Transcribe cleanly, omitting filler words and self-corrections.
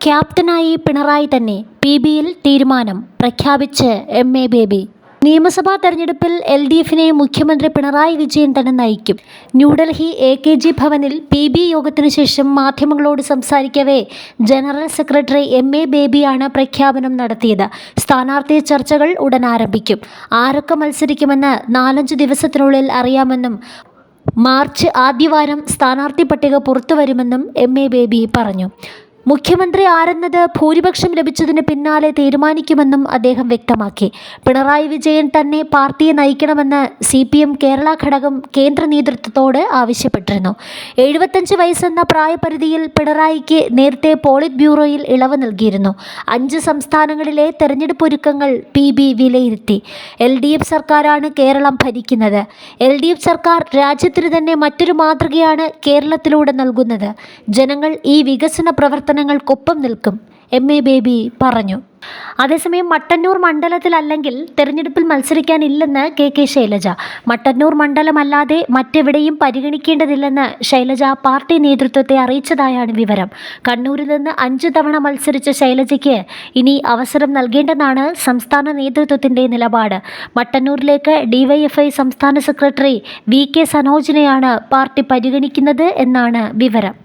ക്യാപ്റ്റനായി പിണറായി തന്നെ, PBയിൽ തീരുമാനം പ്രഖ്യാപിച്ച് MA ബേബി. നിയമസഭാ തെരഞ്ഞെടുപ്പിൽ LDFിനെ മുഖ്യമന്ത്രി പിണറായി വിജയൻ തന്നെ നയിക്കും. ന്യൂഡൽഹി AKG ഭവനിൽ PB യോഗത്തിനു ശേഷം മാധ്യമങ്ങളോട് സംസാരിക്കവേ ജനറൽ സെക്രട്ടറി MA ബേബിയാണ് പ്രഖ്യാപനം നടത്തിയത്. സ്ഥാനാർത്ഥി ചർച്ചകൾ ഉടൻ ആരംഭിക്കും. ആരൊക്കെ മത്സരിക്കുമെന്ന് 4-5 ദിവസത്തിനുള്ളിൽ അറിയാമെന്നും മാർച്ച് ആദ്യവാരം സ്ഥാനാർത്ഥി പട്ടിക പുറത്തുവരുമെന്നും MA ബേബി പറഞ്ഞു. മുഖ്യമന്ത്രി ആരെന്നത് ഭൂരിപക്ഷം ലഭിച്ചതിന് പിന്നാലെ തീരുമാനിക്കുമെന്നും അദ്ദേഹം വ്യക്തമാക്കി. പിണറായി വിജയൻ തന്നെ പാർട്ടിയെ നയിക്കണമെന്ന് CPM കേരള ഘടകം കേന്ദ്ര നേതൃത്വത്തോട് ആവശ്യപ്പെട്ടിരുന്നു. 75 വയസ്സെന്ന പ്രായപരിധിയിൽ പിണറായിക്ക് നേരത്തെ പോളിറ്റ് ബ്യൂറോയിൽ ഇളവ് നൽകിയിരുന്നു. 5 സംസ്ഥാനങ്ങളിലെ തെരഞ്ഞെടുപ്പ് ഒരുക്കങ്ങൾ PB വിലയിരുത്തി. LDF സർക്കാരാണ് കേരളം ഭരിക്കുന്നത്. LDF സർക്കാർ രാജ്യത്തിന് തന്നെ മറ്റൊരു മാതൃകയാണ് കേരളത്തിലൂടെ നൽകുന്നത്. ജനങ്ങൾ ഈ വികസന പ്രവർത്തനങ്ങൾക്കൊപ്പം നിൽക്കും, MA ബേബി പറഞ്ഞു. അതേസമയം മട്ടന്നൂർ മണ്ഡലത്തിലല്ലെങ്കിൽ തെരഞ്ഞെടുപ്പിൽ മത്സരിക്കാനില്ലെന്ന് KK ശൈലജ. മട്ടന്നൂർ മണ്ഡലമല്ലാതെ മറ്റെവിടെയും പരിഗണിക്കേണ്ടതില്ലെന്ന് ശൈലജ പാർട്ടി നേതൃത്വത്തെ അറിയിച്ചതായാണ് വിവരം. കണ്ണൂരിൽ നിന്ന് 5 തവണ മത്സരിച്ച ശൈലജയ്ക്ക് ഇനി അവസരം നൽകേണ്ടെന്നാണ് സംസ്ഥാന നേതൃത്വത്തിൻ്റെ നിലപാട്. മട്ടന്നൂരിലേക്ക് DYFI സംസ്ഥാന സെക്രട്ടറി VK സനോജിനെയാണ് പാർട്ടി പരിഗണിക്കുന്നത് എന്നാണ് വിവരം.